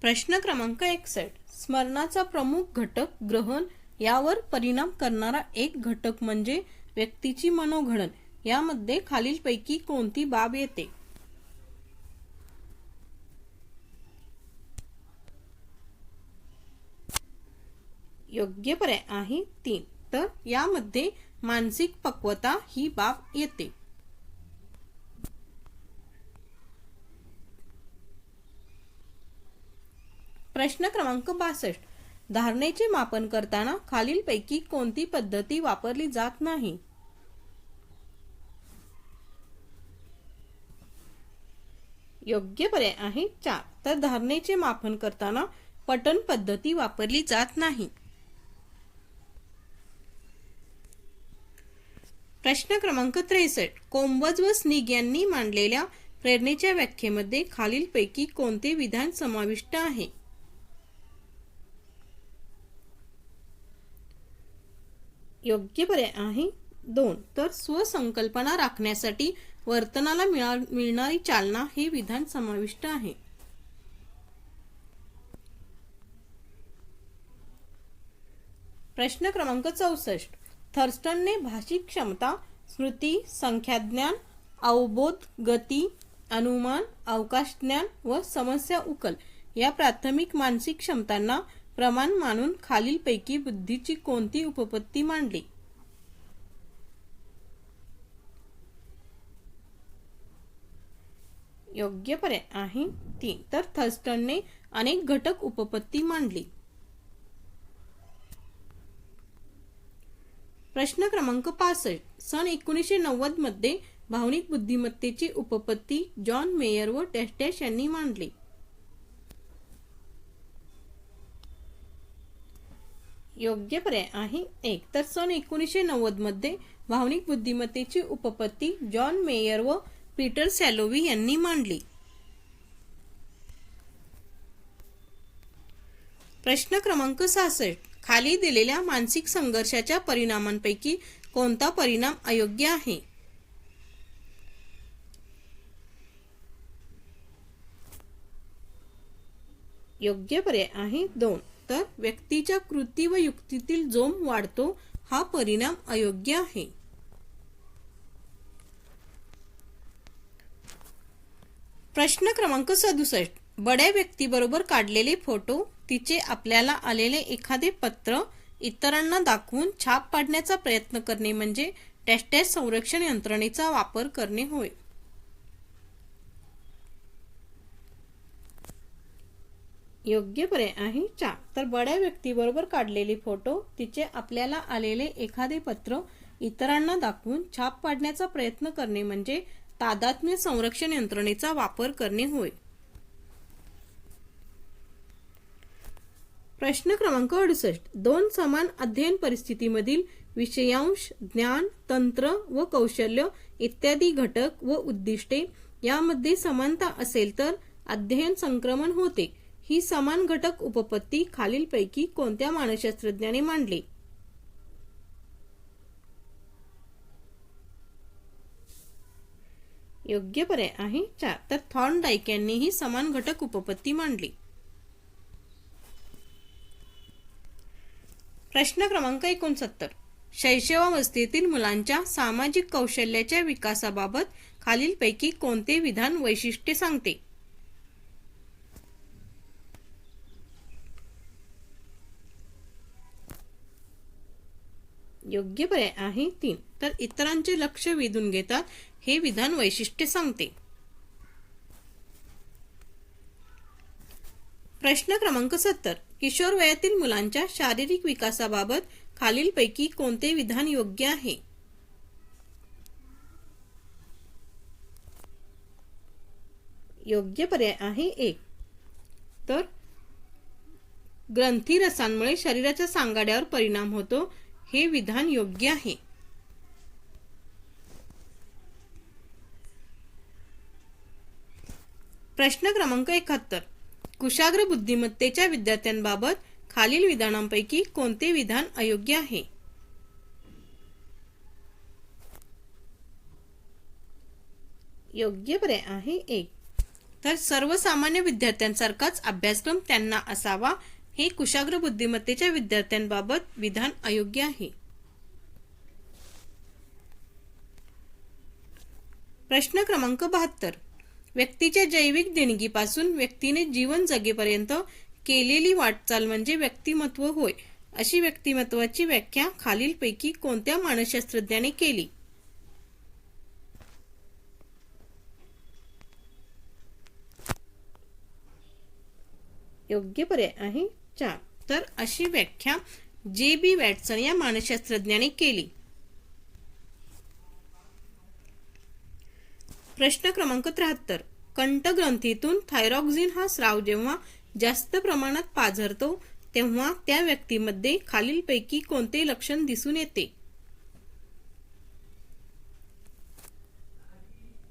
प्रश्न क्रमांक 61. स्मरणाचा प्रमुख घटक ग्रहण यावर परिणाम करणारा एक घटक म्हणजे व्यक्तीची मनोघडण. यामध्ये खालीलपैकी कोणती बाब येते? योग्य पर्याय आहे 3. तर यामध्ये मानसिक पक्वता ही बाब येते. प्रश्न क्रमांक 62. धारणेचे मापन करताना खालीलपैकी कोणती पद्धती वापरली जात नाही? योग्य पर्याय आहे 4. तर धारणेचे मापन करताना पठण पद्धती वापरली जात नाही. प्रश्न क्रमांक 63. कोम्बज व स्निग यांनी मांडलेल्या प्रेरणेच्या व्याख्येमध्ये खालीलपैकी कोणते विधान समाविष्ट आहे? योग्य पर्याय आहे 2. तर स्वसंकल्पना राखण्यासाठी वर्तनाला मिळणारी चालना हे विधान समाविष्ट आहे. प्रश्न क्रमांक 64. थर्स्टनने भाषिक क्षमता, स्मृती, संख्याज्ञान, अवबोध, गती, अनुमान, अवकाशज्ञान व समस्या उकल या प्राथमिक मानसिक क्षमतांना प्रमाण मानून खालीलपैकी बुद्धीची कोणती उपपत्ती मांडली? योग्य पर्याय आहे 3. तर थर्स्टनने अनेक घटक उपपत्ती मांडली. प्रश्न क्रमांक 65. सन 1990 मध्ये भावनिक बुद्धिमत्तेची उपपत्ती जॉन मेयर व डॅश डॅश यांनी मांडली. योग्य पर्याय आहे 1. तर सन 1990 मध्ये भावनिक बुद्धिमत्तेची उपपत्ती जॉन मेयर व पीटर सॅलोवी यांनी मांडली. प्रश्न क्रमांक 66. खाली दिलेल्या मानसिक संघर्षाच्या परिणामांपैकी कोणता परिणाम अयोग्य आहे? योग्य पर्याय आहे 2. तर व्यक्तीच्या कृती व युक्तीतील जोम वाढतो हा परिणाम अयोग्य आहे. प्रश्न क्रमांक 67. बड्या व्यक्तीबरोबर काढलेले फोटो, तिचे आपल्याला आलेले एखादे पत्र इतरांना दाखवून छाप पाडण्याचा प्रयत्न करणे म्हणजे डॅश डॅश संरक्षण यंत्रणेचा वापर करणे होय. योग्य पर्याय आहे 4. तर बड्या व्यक्तीबरोबर काढलेले फोटो, तिचे आपल्याला आलेले एखादे पत्र इतरांना दाखवून छाप पाडण्याचा प्रयत्न करणे म्हणजे तादात्म्य संरक्षण यंत्रणेचा वापर करणे होय. प्रश्न क्रमांक 68. दोन समान अध्ययन परिस्थितीमधील विषयांश, ज्ञान, तंत्र व कौशल्य इत्यादी घटक व उद्दिष्टे यामध्ये समानता असेल तर अध्ययन संक्रमण होते. ही समान घटक उपपत्ती खालीलपैकी कोणत्या मानसशास्त्रज्ञाने मांडली? योग्य पर्याय आहे 4. तर थॉर्नडाईक यांनी ही समान घटक उपपत्ती मांडली. प्रश्न क्रमांक 69. शैशवावस्थेतील मुलांच्या सामाजिक कौशल्याच्या विकासाबाबत खालीलपैकी कोणते विधान वैशिष्ट्ये सांगते? योग्य पर्याय आहे 3. तर इतरांचे लक्ष वेधून घेतात हे विधान वैशिष्ट्य सांगते. प्रश्न क्रमांक 70. किशोर वयातील मुलांच्या शारीरिक विकासाबाबत खालीलपैकी कोणते विधान योग्य आहे? योग्य पर्याय आहे 1. तर ग्रंथीरसांमुळे शरीराच्या सांगाड्यावर परिणाम होतो हे विधान योग्य आहे. प्रश्न क्रमांक 71. कुशाग्र बुद्धिमत्तेच्या विद्यार्थ्यांबाबत खालील विधानांपैकी कोणते विधान अयोग्य आहे? योग्य पर्याय आहे 1. तर सर्वसामान्य विद्यार्थ्यांसारखाच अभ्यासक्रम त्यांना असावा हे कुशाग्र बुद्धिमत्तेच्या विद्यार्थ्यांबाबत विधान अयोग्य आहे. प्रश्न क्रमांक 72. व्यक्तीच्या जैविक देणगीपासून व्यक्तीने जीवन जगेपर्यंत केलेली वाटचाल म्हणजे व्यक्तिमत्व होय. अशी व्यक्तिमत्वाची व्याख्या खालीलपैकी कोणत्या मानसशास्त्रज्ञाने केली? योग्य पर्याय आहे 4. तर अशी व्याख्या जे.बी. वॅटसन या मानसशास्त्रज्ञाने केली. प्रश्न क्रमांक 73. कंठग्रंथीतून थायरॉक्सिन हा स्राव जेव्हा जास्त प्रमाणात पाझरतो तेव्हा त्या व्यक्तीमध्ये खालीलपैकी कोणते लक्षण दिसून येते?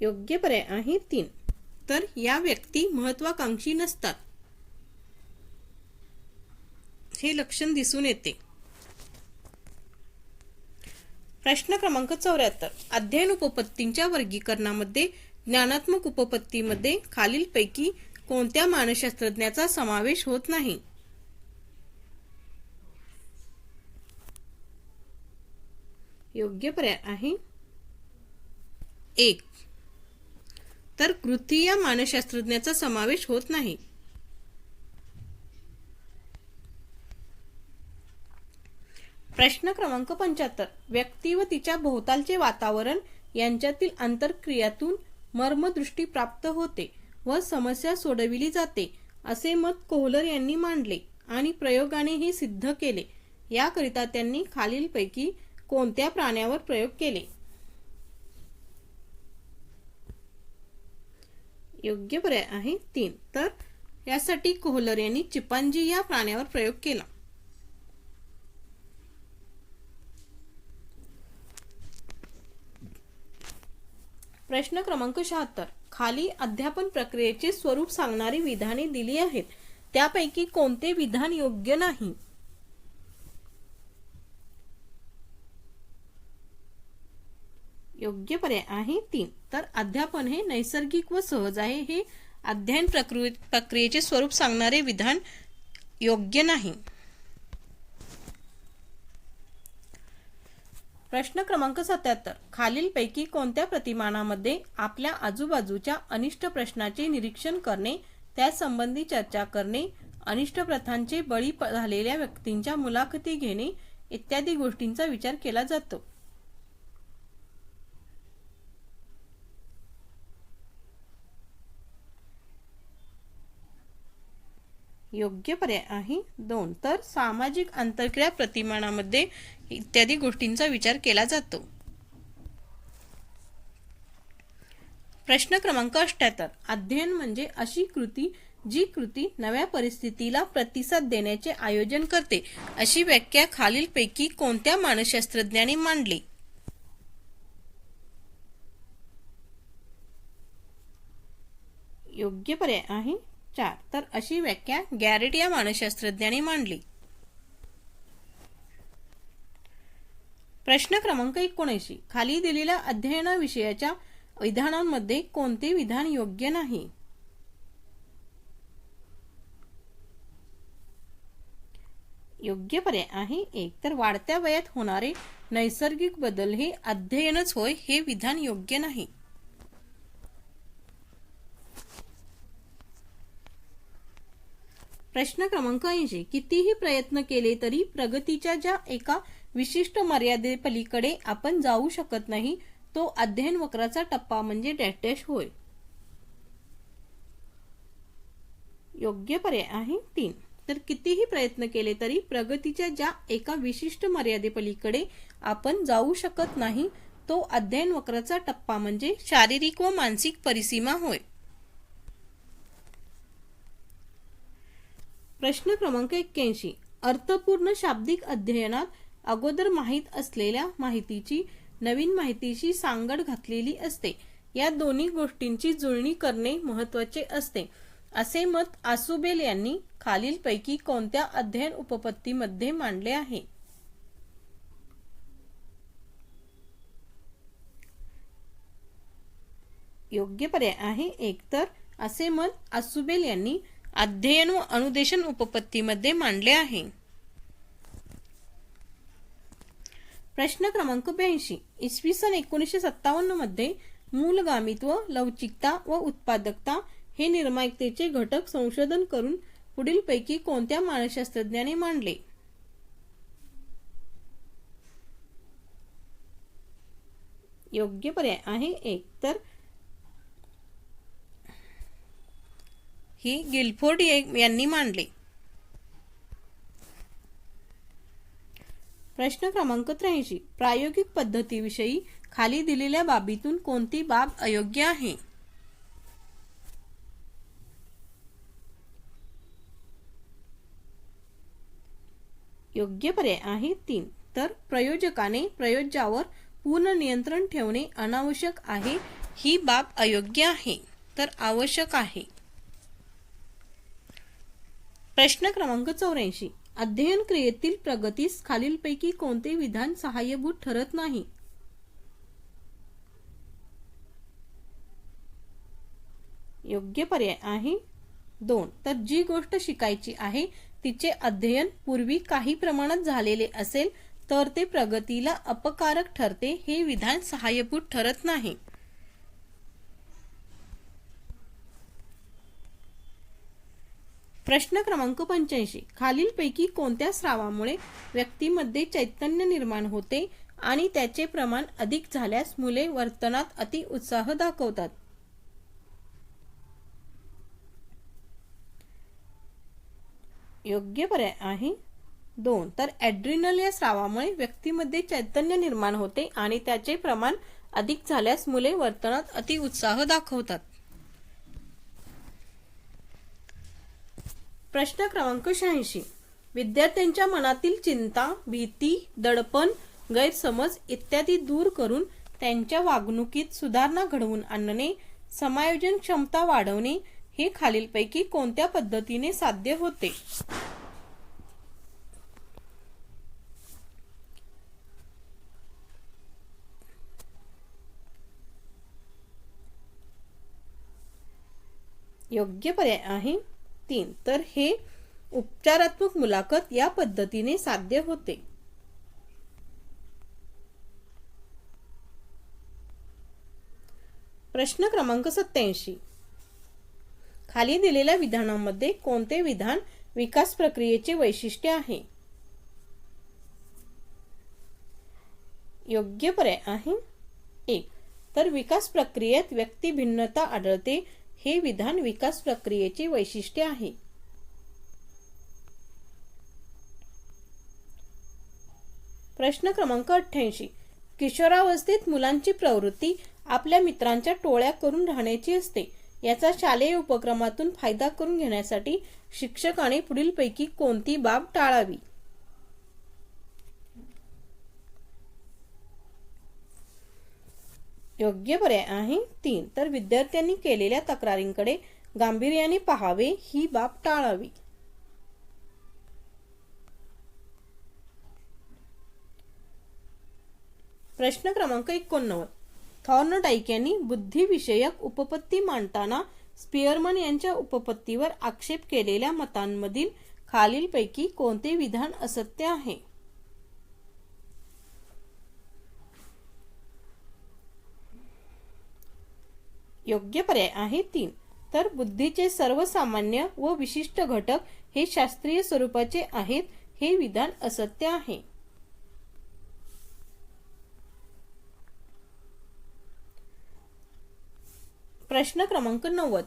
योग्य पर्याय आहे 3. तर या व्यक्ती महत्वाकांक्षी नसतात हे लक्षण दिसून येते. प्रश्न क्रमांक 74. अध्ययन उपपत्तींच्या वर्गीकरणामध्ये ज्ञानात्मक उपपत्तीमध्ये खालीलपैकी कोणत्या मानसशास्त्रज्ञाचा समावेश होत नाही? योग्य पर्याय आहे 1. तर कृती या मानसशास्त्रज्ञाचा समावेश होत नाही. प्रश्न क्रमांक 75. व्यक्ती व तिच्या भोवतालचे वातावरण यांच्यातील आंतरक्रियातून मर्मदृष्टी प्राप्त होते व समस्या सोडविली जाते असे मत कोहलर यांनी मांडले आणि प्रयोगाने हे सिद्ध केले. याकरिता त्यांनी खालीलपैकी कोणत्या प्राण्यावर प्रयोग केले? योग्य पर्याय आहे 3. तर यासाठी कोहलर यांनी चिंपांझी या प्राण्यावर प्रयोग केला. प्रश्न क्रमांक 76. खाली अध्यापन प्रक्रियेचे स्वरूप सांगणारी विधाने दिली आहेत. त्यापैकी कोणते विधान योग्य नाही? योग्य पर्याय आहे 3. तर अध्यापन हे नैसर्गिक व सहज आहे हे अध्ययन प्रक्रियेचे स्वरूप सांगणारे विधान योग्य नाही. प्रश्न क्रमांक 77. खालीलपैकी कोणत्या प्रतिमानामध्ये आपल्या आजूबाजूच्या अनिष्ट प्रश्नाचे निरीक्षण करणे, त्यासंबंधी चर्चा करणे, अनिष्ट प्रथांचे बळी झालेल्या व्यक्तींच्या मुलाखती घेणे इत्यादी गोष्टींचा विचार केला जातो? योग्य पर्याय आहे 2. तर सामाजिक आंतरक्रिया प्रतिमानामध्ये इत्यादी गोष्टींचा विचार केला जातो. प्रश्न क्रमांक 78. अध्ययन म्हणजे अशी कृती जी कृती नव्या परिस्थितीला प्रतिसाद देण्याचे आयोजन करते. अशी व्याख्या खालीलपैकी कोणत्या मानसशास्त्रज्ञाने मांडली? योग्य पर्याय आहे 4. तर अशी व्याख्या गॅरेट या मानसशास्त्रज्ञाने मांडली. प्रश्न क्रमांक 79. खाली दिलेल्या अध्ययनाविषयाच्या विधानांमध्ये कोणते विधान योग्य नाही? योग्य पर्याय आहे 1. तर वाढत्या वयात होणारे नैसर्गिक बदल हे अध्ययनच होय, हे विधान योग्य नाही. प्रश्न क्रमांक 80. कितीही प्रयत्न केले तरी प्रगतीच्या ज्या एका विशिष्ट मर्यादेपलीकडे आपण जाऊ शकत नाही, तो अध्ययन वक्राचा टप्पा म्हणजे डॅश डॅश होय. योग्य पर्याय आहे 3. तर कितीही प्रयत्न केले तरी प्रगतीच्या ज्या एका विशिष्ट मर्यादेपलीकडे आपण जाऊ शकत नाही, तो अध्ययन वक्राचा टप्पा म्हणजे शारीरिक व मानसिक परिसीमा होय. प्रश्न क्रमांक 81. अर्थपूर्ण शाब्दिक अध्ययनात अगोदर माहीत असलेल्या माहितीची नवीन माहितीशी सांगड घातलेली असते. या दोन्ही गोष्टींची जुळणी करणे महत्त्वाचे असते, असे मत आसुबेल यांनी खालीलपैकी कोणत्या अध्ययन उपपत्तीमध्ये मांडले आहे? योग्य पर्याय आहे 1. तर असे मत आसुबेल यांनी अध्ययन व अनुदेशन उपपत्तीमध्ये मांडले आहे. प्रश्न क्रमांक 82. इसवी सन 1957 मध्ये मूलगामित्व, लवचिकता व उत्पादकता हे निर्णायकतेचे घटक संशोधन करून पुढीलपैकी कोणत्या मानसशास्त्रज्ञाने मांडले? योग्य पर्याय आहे 1. तर ही गिलफोर्ड यांनी मांडले. प्रश्न क्रमांक 83. प्रायोगिक पद्धतीविषयी खाली दिलेल्या बाबीतून कोणती बाब अयोग्य आहे? योग्य पर्याय आहे 3. तर प्रयोजकाने प्रयोज्यावर पूर्ण नियंत्रण ठेवणे अनावश्यक आहे, ही बाब अयोग्य आहे. तर आवश्यक आहे. प्रश्न क्रमांक 84. अध्ययन क्रियेतील प्रगतीस खालीलपैकी कोणते विधान सहाय्यभूत ठरत नाही? योग्य पर्याय आहे 2. तर जी गोष्ट शिकायची आहे तिचे अध्ययन पूर्वी काही प्रमाणात झालेले असेल तर ते प्रगतीला अपकारक ठरते, हे विधान सहाय्यभूत ठरत नाही. प्रश्न क्रमांक 85. खालीलपैकी कोणत्या स्रावामुळे व्यक्तीमध्ये चैतन्य निर्माण होते आणि त्याचे प्रमाण अधिक झाल्यास मुले वर्तनात अति उत्साह दाखवतात? योग्य पर्याय आहे 2. तर ॲड्रिनल या स्रावामुळे व्यक्तीमध्ये चैतन्य निर्माण होते आणि त्याचे प्रमाण अधिक झाल्यास मुले वर्तनात अति उत्साह दाखवतात. प्रश्न क्रमांक 86. विद्यार्थ्यांच्या मनातील चिंता, भीती, दडपण, गैरसमज इत्यादी दूर करून त्यांच्या वागणुकीत सुधारणा घडवून आणणे, समायोजन क्षमता वाढवणे हे खालीलपैकी कोणत्या पद्धतीने साध्य होते? योग्य पर्याय आहे 3. तर हे उपचारात्मक मुलाखत या पद्धतीने साध्य होते. प्रश्न क्रमांक 87. खाली दिलेल्या विधानांमध्ये कोणते विधान विकास प्रक्रियेचे वैशिष्ट्य आहे? योग्य पर्याय आहे 1. तर विकास प्रक्रियेत व्यक्ती भिन्नता आढळते, हे विधान विकास प्रक्रियेचे वैशिष्ट्य आहे. प्रश्न क्रमांक 88. किशोरावस्थेत मुलांची प्रवृत्ती आपल्या मित्रांच्या टोळ्या करून राहण्याची असते। याचा शालेय उपक्रमातून फायदा करून घेण्यासाठी शिक्षकाने पुढीलपैकी कोणती बाब टाळावी? योग्य पर्याय आहे 3, तर विद्यार्थ्यांनी केलेल्या तक्रारींकडे गांभीर्याने पाहावे, ही बाब टाळावी। प्रश्न क्रमांक 89, थॉर्नडाईक यांनी बुद्धिविषयक उपपत्ती मांडताना स्पियरमन यांच्या उपपत्तीवर आक्षेप केलेल्या मतांमधील खालीलपैकी कोणते विधान असत्य आहे? योग्य पर्याय आहे 3, तर बुद्धीचे सर्वसामान्य व विशिष्ट घटक हे शास्त्रीय स्वरूपाचे आहेत, हे विधान असत्य आहे। प्रश्न क्रमांक 90,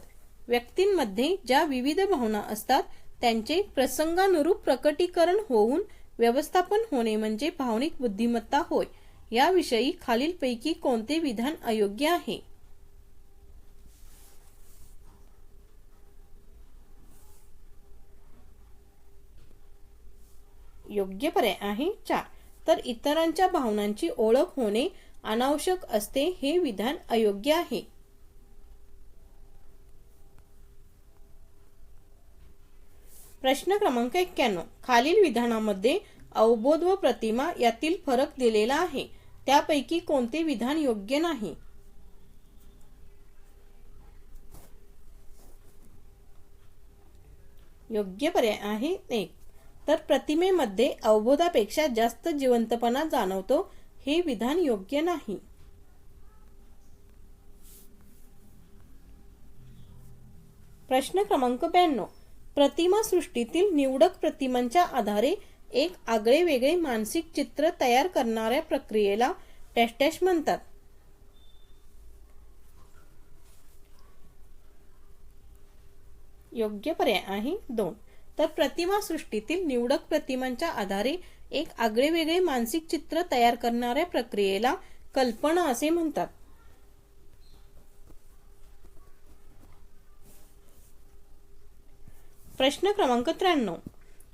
व्यक्तींमध्ये ज्या विविध भावना असतात त्यांचे प्रसंगानुरूप प्रकटीकरण होऊन व्यवस्थापन होणे म्हणजे भावनिक बुद्धिमत्ता होय। याविषयी खालीलपैकी कोणते विधान अयोग्य आहे? योग्य पर्याय आहे 4, तर इतरांच्या भावनांची ओळख होणे अनावश्यक असते, हे विधान अयोग्य आहे। प्रश्न क्रमांक 91, खालील विधानामध्ये अवबोध व प्रतिमा यातील फरक दिलेला आहे, त्यापैकी कोणते विधान योग्य नाही? योग्य पर्याय आहे 1, तर प्रतिमेमध्ये अवबोधापेक्षा जास्त जिवंतपणा जाणवतो, हे विधान योग्य नाही। प्रश्न क्रमांक 92, प्रतिमा सृष्टीतील निवडक प्रतिमांच्या आधारे एक आगळे वेगळे मानसिक चित्र तयार करणाऱ्या प्रक्रियेला डॅश डॅश म्हणतात? योग्य पर्याय आहे 2, तर प्रतिमा सृष्टीतील निवडक प्रतिमांच्या आधारे एक आगळे वेगळे मानसिक चित्र तयार करणाऱ्या प्रक्रियेला कल्पना असे म्हणतात। प्रश्न क्रमांक 93,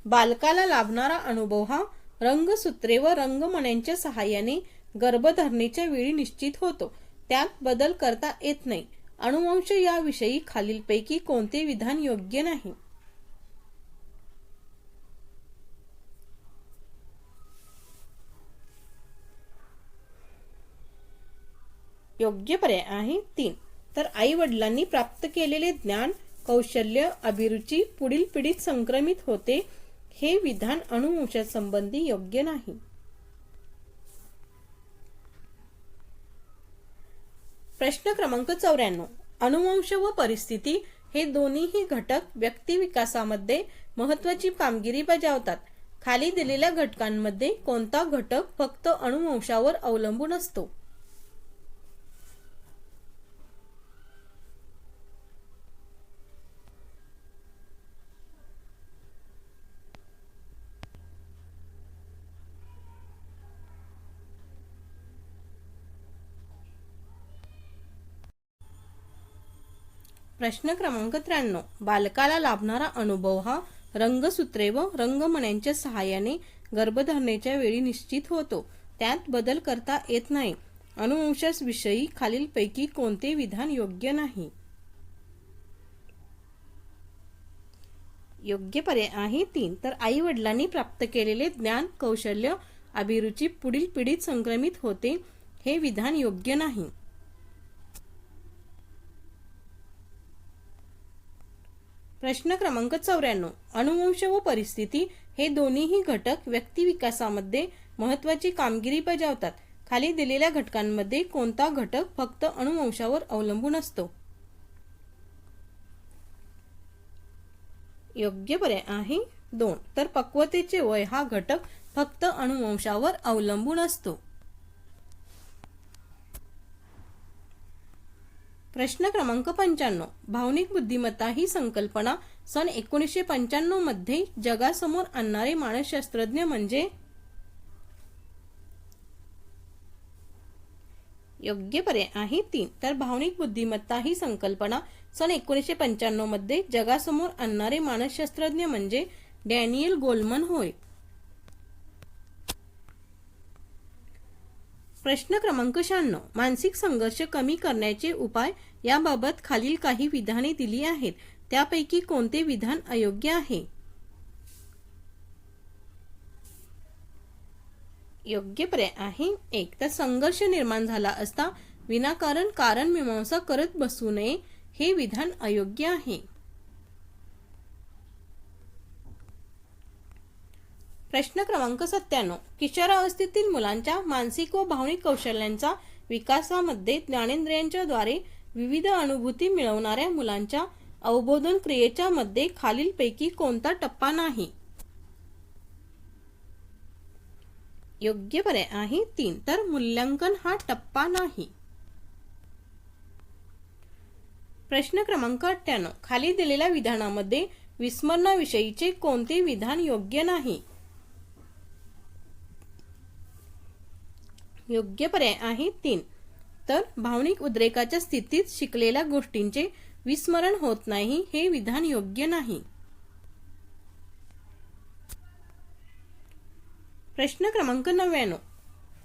बालकाला लाभणारा अनुभव हा रंगसूत्रे व रंगमण्यांच्या सहाय्याने गर्भधारणेच्या वेळी निश्चित होतो, त्यात बदल करता येत नाही। अनुवंश याविषयी खालीलपैकी कोणते विधान योग्य नाही? योग्य पर्याय आहे 3, तर आई वडिलांनी प्राप्त केलेले ज्ञान, कौशल्य, अभिरुची पुढील पिढीत संक्रमित होते, हे विधान अनुवंशासंबंधी योग्य नाही। प्रश्न क्रमांक 94, अनुवंश व परिस्थिती हे दोन्हीही घटक व्यक्ती विकासामध्ये महत्त्वाची कामगिरी बजावतात। खाली दिलेल्या घटकांमध्ये कोणता घटक फक्त अनुवंशावर अवलंबून असतो? प्रश्न क्रमांक 93, बालकाला लाभणारा अनुभव हा रंगसूत्रे व रंगमण्यांच्या सहाय्याने गर्भधारणेच्या वेळी निश्चित होतो, त्यात बदल करता येत नाही। अनुवंशाविषयी खालीलपैकी कोणते विधान योग्य नाही? योग्य पर्याय आहे 3, तर आई वडिलांनी प्राप्त केलेले ज्ञान, कौशल्य, अभिरुची पुढील पिढीत संक्रमित होते, हे विधान योग्य नाही। प्रश्न क्रमांक 94, अनुवंश व परिस्थिती हे दोन्हीही घटक व्यक्ती विकासामध्ये महत्त्वाची कामगिरी बजावतात। खाली दिलेल्या घटकांमध्ये कोणता घटक फक्त अनुवंशावर अवलंबून असतो? योग्य पर्याय आहे 2, तर पक्वतेचे वय हा घटक फक्त अनुवंशावर अवलंबून असतो। प्रश्न क्रमांक 95, भावनिक बुद्धिमत्ता ही संकल्पना सन 1995 मध्ये जगासमोर आणणारे मानसशास्त्रज्ञ म्हणजे? योग्य पर्याय आहे 3. तर भावनिक बुद्धिमत्ता ही संकल्पना सन 1995 मध्ये जगासमोर आणणारे मानसशास्त्रज्ञ म्हणजे डॅनियल गोलमन होय. प्रश्न क्रमांक 96. मानसिक संघर्ष कमी करण्याचे उपाय याबाबत खालील काही विधाने दिली आहेत. त्यापैकी कोणते विधान अयोग्य आहे? योग्य पर्याय आहे 1. तर संघर्ष निर्माण झाला असता विनाकारण कारण मीमांसा करत बसू नये हे विधान अयोग्य आहे. प्रश्न क्रमांक 97. किशोरावस्थेतील मुलांच्या मानसिक व भावनिक कौशल्यांचा विकासामध्ये ज्ञानेंद्रियांच्या द्वारे विविध अनुभूती मिळवणाऱ्या मुलांच्या अवबोधन क्रियेच्या मध्ये खालीलपैकी कोणता टप्पा नाही? योग्य पर्याय आहे 3. तर मूल्यांकन हा टप्पा नाही. प्रश्न क्रमांक 98. खाली दिलेल्या विधानामध्ये विस्मरणाविषयीचे कोणते विधान योग्य नाही? योग्य पर्याय आहे 3. तर भावनिक उद्रेकाच्या स्थितीत शिकलेल्या गोष्टींचे विस्मरण होत नाही हे विधान योग्य नाही. प्रश्न क्रमांक 99.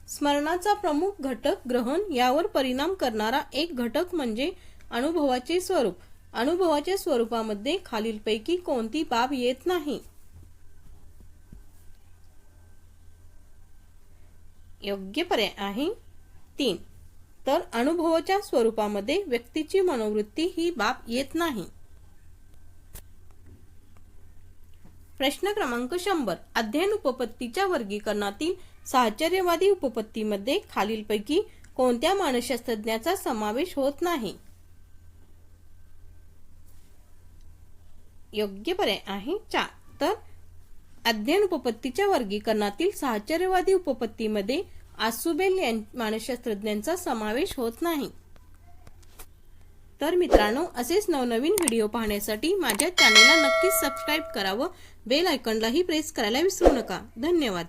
स्मरणाचा प्रमुख घटक ग्रहण यावर परिणाम करणारा एक घटक म्हणजे अनुभवाचे स्वरूप. अनुभवाच्या स्वरूपामध्ये खालीलपैकी कोणती बाब येत नाही? योग्य पर्याय आहे 3. तर अनुभवाच्या स्वरूपामध्ये व्यक्तीची मनोवृत्ती ही बाब येत नाही. प्रश्न क्रमांक 100. अध्ययन उपपत्तीच्या वर्गीकरणातील साहचर्यवादी उपपत्तीमध्ये खालीलपैकी कोणत्या मानसशास्त्रज्ञाचा समावेश होत नाही? योग्य पर्याय आहे 4. तर अध्ययन उपपत्तीच्या वर्गीकरणातील साहचर्यवादी उपपत्तीमध्ये आसुबेल या मानसशास्त्रज्ञांचा समावेश होत नाही. तर मित्रांनो, असेच नवनवीन व्हिडिओ पाहण्यासाठी माझ्या चॅनेलला नक्कीच सबस्क्राईब करा व बेल आयकॉनलाही प्रेस करायला विसरू नका. धन्यवाद.